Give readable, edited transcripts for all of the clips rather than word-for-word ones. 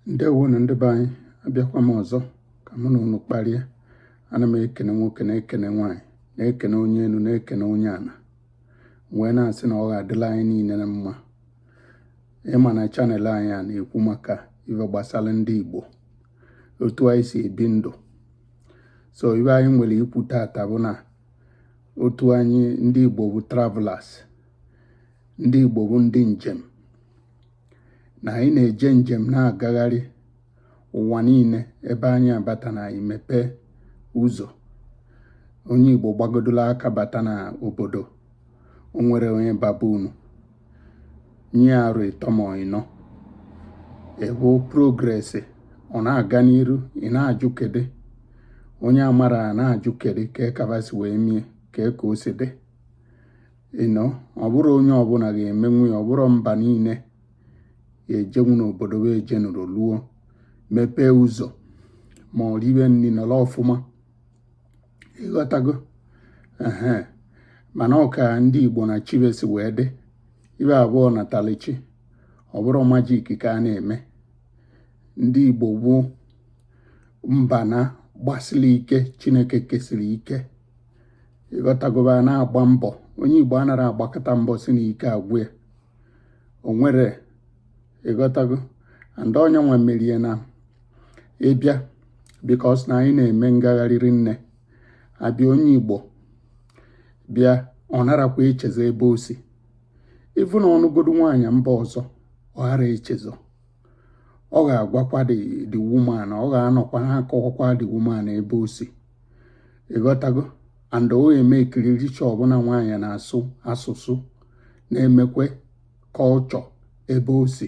Ndewo na ndị be anyị abịakwa m ọzọ ka mụ na unu kparịa. Ana m ekene nwoke na-ekene nwaanyị, na-ekene onye elu na-ekene onye ana, wee na-asị na ọ ga-adịla anyị niile na mma. Ịma na chanel anyị a na-ekwu maka ife gbasara ndị Igbo, otu anyị si ebi ndụ. So ife anyị nwere ikwu tata bụ na otu anyị ndị Igbo bụ travelers, ndị Igbo bụ ndị njem, na anyị na-eje njem na-agagharị ụwa niile ebe anyị abata na anyị mepee ụzọ. Onye Igbo gbagodola aka bata na obodo, o nwere onye babunu nye arụ ịtọ ma ịnọ, ewu progresi ọ na-aga n'iru, ị na-ajụ kedu onye amara na-ajụ kedu ka kabasi wee mie ka o si dị. Ọ bụrụ onye ọbụla ga-emenwu ya, ọ bụrụ mba niile ejenwu n'obodo wee jenụrụ luo mepee ụzọ ma ọ riwe nri nọrọ ọfụma. Ịghọtago? Mana ọka ndị Igbo na chibesi wee dị ibe abụọ na talichi, ọ bụrụ majik ka a na-eme. Ndị Igbo bụ mba na gbasiri ike, Chineke kesiri ike. Ịghọtago? A na-agba mbọ. Onye Igbo anara agbakọta mbọ si n'ike agwụ ya, o nwere. Ịghọtago? And onye nwe merie na ịbịa bikos na anyị na-eme ngagharịrị nne. Abịa onye Igbo bịa, ọ narakwa echezo ebe o si. Ịfụ na ọnụgodu nwaanyị mba ọzọ, ọ ghara echezo. Ọ ga-agwakwa the woman, ọ ga-anọkwa na-akọwakwa the woman ebe o si. Ịghọtago? And o eme ekiriri chọ ọbụla nwaanyị na-asụ asụsụ na-emekwe kọlchọ ebe o si,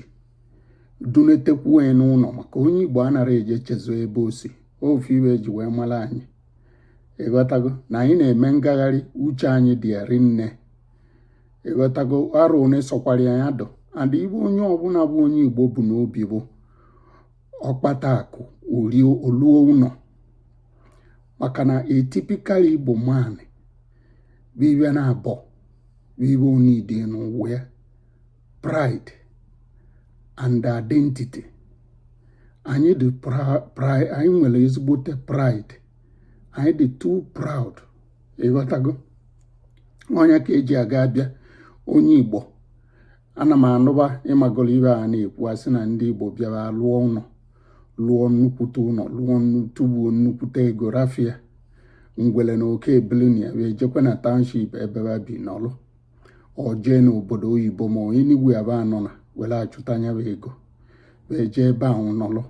dunetekwu onye n'ụlọ, maka onye Igbo anara eje chezo ebe o si. Ofu iwe ji wee mara anyị. Ịghọtago? Na anyị na-eme ngagharị, uche anyị dị eri nne. Ịghọtago? Arụ one sọkwara ya dụ. And ibe onye ọbụla bụ onye Igbo bụ n'obi bụ ọkpata akụ oluo ụlọ, maka na etipikal Igbo man bụ iwe na-abọ, bụ iwe onidi n'ụwa ya, pride and identity. Anyị dị pride, anyị nwere ezigbote pride, anyị dị too proud. Ịghọtago? Onye ka eji aga abịa onye Igbo. Ana m anụba ịmagolo ibe a na-ekwu asị na ndị Igbo bịara lụọ ụlọ, lụọ nnukwute ụlọ, lụọ tugbuo nnukwute ego, rafia ngwele na oke ebilinia wee jekwe na township ebe ha bi nọlụ, ọ jee n'obodo oyibo ma onye n'igwe aba anọ na were achụta anya bụ ego wee jee ebe ahụ nọlụ,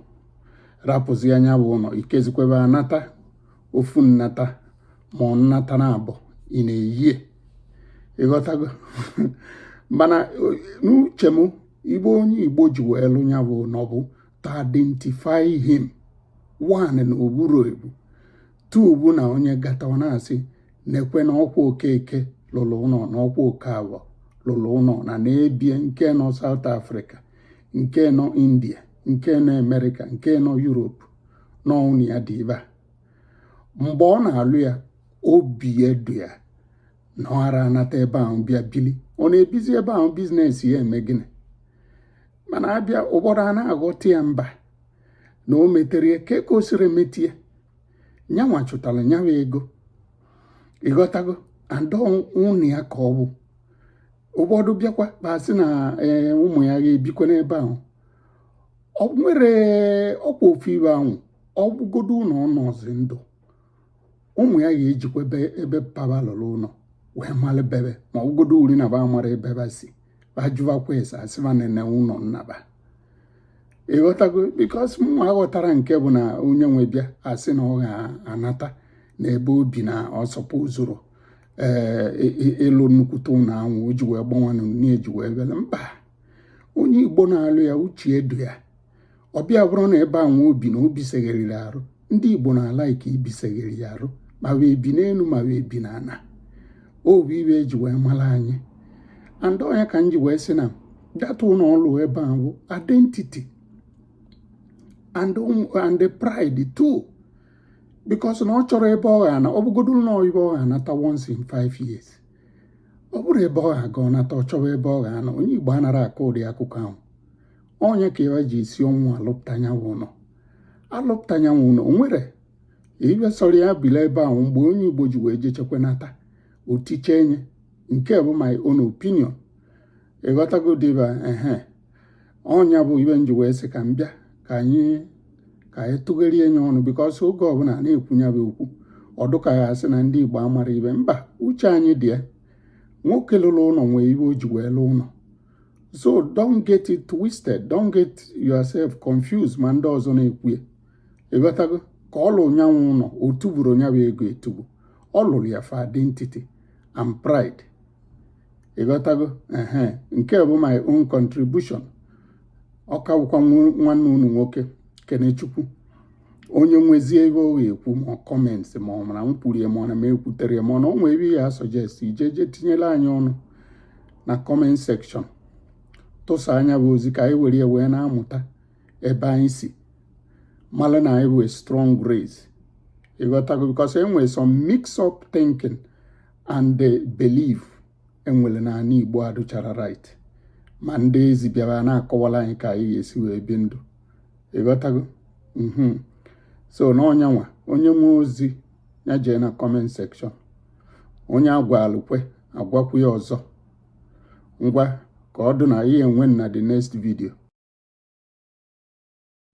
rapụzi anya bụ ụlọ, ikezikwebe anata ofu nnata ma ọ nnata na abụ ị na-eyie. Ịghọtago? Mana n'uche m, ibe onye Igbo ji wee lụ ya bụ na ọ bụ to identify him. One, na oburu ebu. Two bụ na onye gata ọ na-asị na-ekwe na ọkwa Okeke lụrụ ụlọ, na ọkwa Okafọ lụrụ ụlọ na na-ebie, nke nọ South Africa, nke nọ India, nke nọ America, nke nọ Europe, n'ọnwụ ya dị ebe a. Mgbe ọ na-alụ ya, obi edu ya na ọ ara anata ebe ahụ bịa bili. Ọ na-ebizi ebe ahụ biznes ya eme gịnị? Mana abịa ụfọdụ a na-aghọta ya mba na o metere ya ka o siri emetie, nyanwa chụtara nyawa ego. Ịghọtago? Andọ ụnụ ya ka ọ bụ. Ụfọdụ bịakwa basị na ụmụ ya ga-ebikwa n'ebe ahụ. Ọ nwere ọkwa ofu ibe ahụ, ọ bụgodo ụlọ ọ nọzi ndụ, ụmụ ya ga-ejikwa ebe papa lụrụ ụlọ wee mara bebe, ma ọgụgodo uri na ba mara ebe si bajụvakwa ese asịba nene ụlọ nnaba. Ịghọtago? Bikos mụ aghọtara nke bụ na onye nwe bịa asị na ọ ga-anata na ebe obi na ọsọpụ zụrụ ịlụ nnukwute ụlọ ahụ, o ji wee gbanwanụ na-eji wee bịa. Mba, onye Igbo na-alụ ya uche edu ya. Ọbịa bụrụ na ebe ahụ obi na obi segheriri arụ. Ndị Igbo na-ala ike ibisegheri ya arụ, ma wee bi n'elu ma wee bi n'ana. Obi iwe eji wee mara anyị. And onye ka m ji wee sị na data ụlọ ọlụ ebe ahụ identity and the pride too. Because na ọ chọrọ ebe ọ ga-ana, ọ bụgodo ụlọ ebe ọ ga-anata once in 5 years. Ọ bụrụ ebe ọ ga-aga ọ nata, ọ chọrọ ebe ọ ga-ana. Onye Igbo anara akọ ụdị akụkọ ahụ. onye ka ebe ji esi ọnwụ alụpụta nyanwụ ụlọ alụpụta nyanwụ ụlọ o nwere ibe sọrọ ya bila ebe ahụ mgbe onye Igbo ji wee jechekwenata otiche enye nke bụ my own opinion ịghọtago dịba ọnya bụ ibe nji wee sị ka m bịa ka anyị tụgharịa enye ọnụ bikọs oge ọbụla na-ekwunyebe okwu ọdụka ya asị na ndị Igbo amara ibe mba uche anyị dị ya nwoke lụrụ ụlọ nwee ibe o ji wee lụọ ụlọ so don't get it twisted, don't get yourself confused ma ndị ọzọ na-ekwu ya ịghọtago ka ọ lụrụ nyanwụ ụlọ o tuburu nyabụ ego etubu ọ lụrụ ya for identity and pride ịghọtago nke bụ my own contribution ọ ka bụkwa nwanne unu nwoke Kenechukwu onye nwezie ebe ọ ga-ekwu ma kọmentị ma ọ mara m kwurie ma ọ na m ekwutere ma ọ na onwe ebe ya sọjest ije tinyela anyị ọnụ na kọment sekshọn tụsa anya bụ ozi ka anyị were ya wee na-amụta ebe anyị si mara na anyị bụ a strong race ịghọtago because enwere some mix up thinking and the belief enwere na ana Igbo adụchara right ma ndị ezi bịara na-akọwala anyị ka anyị ga-esi wee bi ndụ ịghọtago so na ọnyanwa onye nwe ozi ya jee na comment section onye agwalụkwe agwakwu ya ọzọ ngwa ka ọ dụ na ihe enwe na the next video